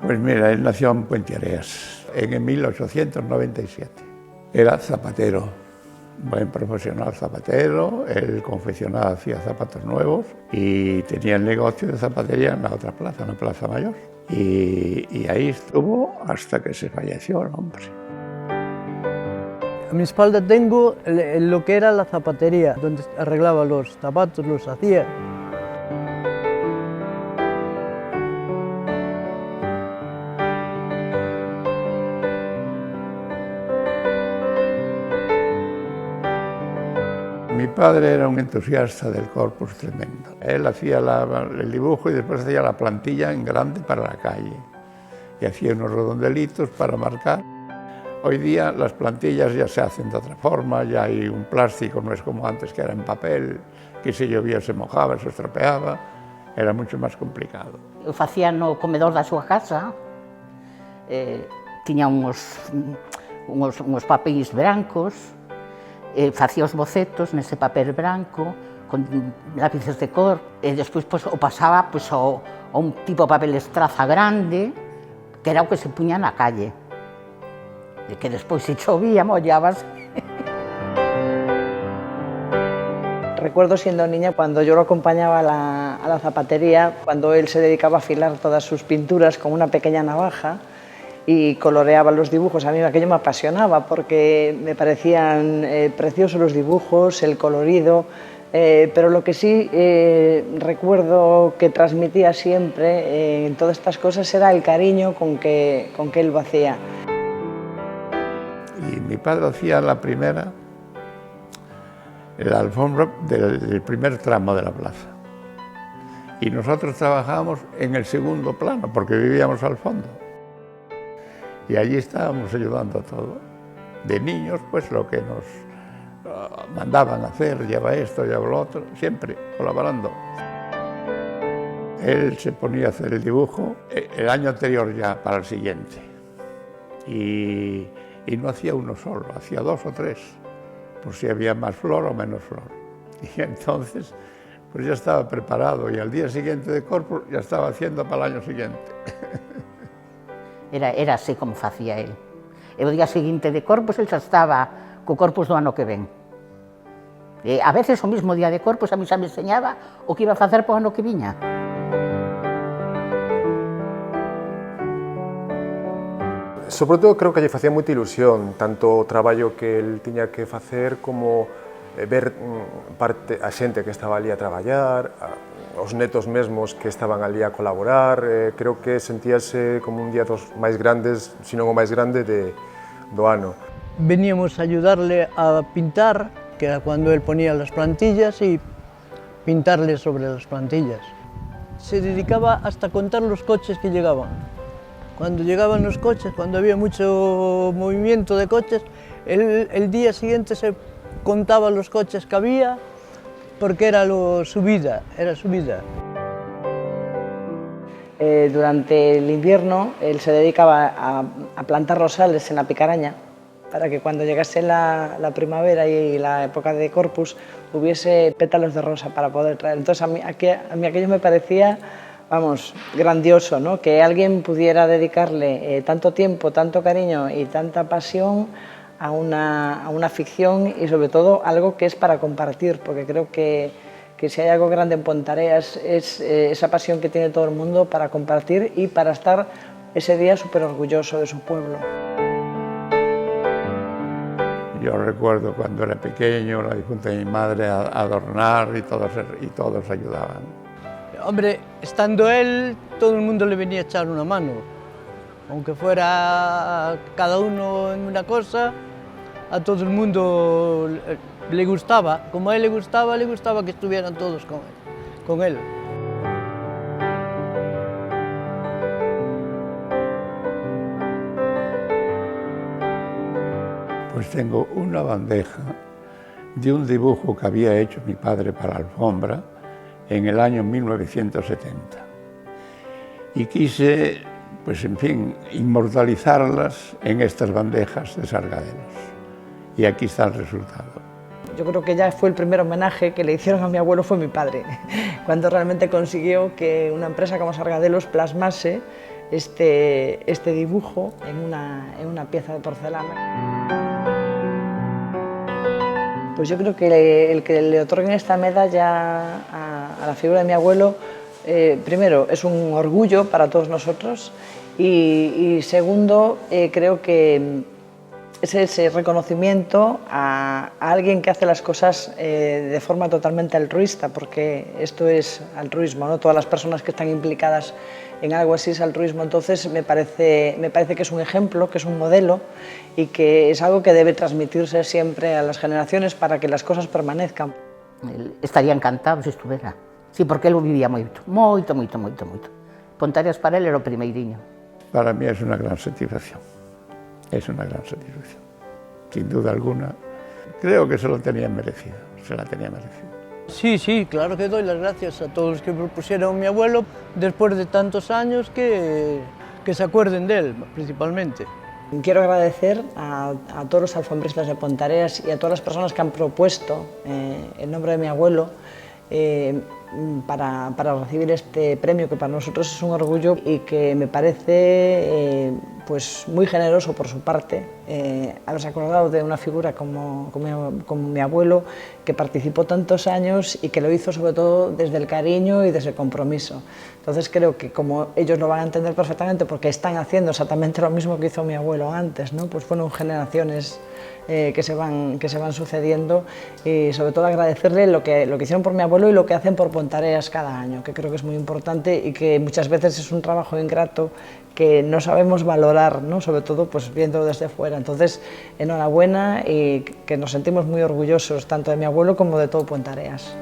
Pues mira, él nació en Puentiareas en 1897. Era zapatero, buen profesional zapatero, él confeccionaba, hacía zapatos nuevos y tenía el negocio de zapatería en la otra plaza, en la Plaza Mayor. Y ahí estuvo hasta que se falleció el hombre. A mi espalda tengo lo que era la zapatería, donde arreglaba los zapatos, los hacía. Mi padre era un entusiasta del corpus tremendo. Él hacía el dibujo y después hacía la plantilla en grande para la calle. Y hacía unos redondelitos para marcar. Hoy día las plantillas ya se hacen de otra forma, ya hay un plástico, no es como antes que era en papel, que si llovía se mojaba, se estropeaba, era mucho más complicado. Eu facía no comedor da súa casa, tiña uns papéis brancos, facía os bocetos nese papel branco, con lápices de cor, e despois o pasaba a un tipo de papel estraza grande, que era o que se puña na calle. E que despois, se chovía, mollábase. Recuerdo siendo niña cuando yo lo acompañaba a la zapatería, cuando él se dedicaba a afilar todas sus pinturas con una pequeña navaja y coloreaba los dibujos. A mí aquello me apasionaba porque me parecían preciosos los dibujos, el colorido, pero lo que sí recuerdo que transmitía siempre en todas estas cosas era el cariño con que él lo hacía. Y mi padre hacía la alfombra del primer tramo de la plaza. Y nosotros trabajábamos en el segundo plano, porque vivíamos al fondo. Y allí estábamos ayudando a todo. De niños, pues lo que nos mandaban hacer, lleva esto, lleva lo otro, siempre colaborando. Él se ponía a hacer el dibujo el año anterior ya para el siguiente. Y no hacía uno solo, hacía dos o tres, por si había más flor o menos flor. Y entonces, pues ya estaba preparado y al día siguiente de corpus ya estaba haciendo para el año siguiente. Era así como facía él. E o día seguinte de corpus, ele xa estaba co corpus do ano que ven. E a veces o mismo día de corpus a mí xa me enseñaba o que iba a facer para o ano que viña. Sobre todo creo que lle facía moita ilusión, tanto o traballo que el tiña que facer como ver a xente que estaba ali a traballar, os netos mesmos que estaban ali a colaborar. Creo que sentíase como un día dos máis grandes, se non o máis grande do ano. Veníamos a ayudarle a pintar, que era cuando él ponía las plantillas, y pintarle sobre las plantillas. Se dedicaba hasta a contar los coches que llegaban. Cuando llegaban los coches, cuando había mucho movimiento de coches, el día siguiente se contaba los coches que había, porque era su vida. Durante el invierno él se dedicaba a plantar rosales en la Picaraña, para que cuando llegase la primavera y la época de corpus hubiese pétalos de rosa para poder traer. Entonces a mí aquello me parecía, vamos, grandioso, ¿no? Que alguien pudiera dedicarle tanto tiempo, tanto cariño y tanta pasión a una ficción y sobre todo algo que es para compartir, porque creo que si hay algo grande en Pontareas es esa pasión que tiene todo el mundo para compartir y para estar ese día súper orgulloso de su pueblo. Yo recuerdo cuando era pequeño, la difunta de mi madre, a adornar y todos ayudaban. Hombre, estando él, todo el mundo le venía a echar una mano. Aunque fuera cada uno en una cosa, a todo el mundo le gustaba. Como a él le gustaba que estuvieran todos con él. Pues tengo una bandeja de un dibujo que había hecho mi padre para alfombra en el año 1970. Y quise, pues en fin, inmortalizarlas en estas bandejas de Sargadelos. Y aquí está el resultado. Yo creo que ya fue el primer homenaje que le hicieron a mi abuelo, fue mi padre, cuando realmente consiguió que una empresa como Sargadelos plasmase este dibujo en una pieza de porcelana. Pues yo creo que el que le otorguen esta medalla a la figura de mi abuelo, primero, es un orgullo para todos nosotros y segundo, creo que es ese reconocimiento a alguien que hace las cosas de forma totalmente altruista, porque esto es altruismo, ¿no? Todas las personas que están implicadas en algo así es altruismo, entonces me parece que es un ejemplo, que es un modelo y que es algo que debe transmitirse siempre a las generaciones para que las cosas permanezcan. El estaría encantado se estuviera. Sí, porque él lo vivía moito. Pontareas para él era o primeiriño. Para mí es una gran satisfacción. Es una gran satisfacción, sin duda alguna. Creo que se lo tenía merecido, se la tenía merecido. Sí, sí, claro que doy las gracias a todos los que propusieron a mi abuelo después de tantos años que se acuerden de él, principalmente. Quiero agradecer a todos los alfombristas de Pontareas y a todas las personas que han propuesto el nombre de mi abuelo para recibir este premio, que para nosotros es un orgullo y que me parece pues muy generoso por su parte haberse acordado de una figura como mi abuelo, que participó tantos años y que lo hizo sobre todo desde el cariño y desde el compromiso. Entonces creo que como ellos lo van a entender perfectamente porque están haciendo exactamente lo mismo que hizo mi abuelo antes, ¿no? Pues fueron generaciones que se van sucediendo y sobre todo agradecerle lo que hicieron por mi abuelo y lo que hacen por Pontareas cada año, que creo que es muy importante y que muchas veces es un trabajo ingrato que no sabemos valorar, ¿no? Sobre todo pues viéndolo desde fuera. Entonces, enhorabuena y que nos sentimos muy orgullosos tanto de mi abuelo como de todo Pontareas.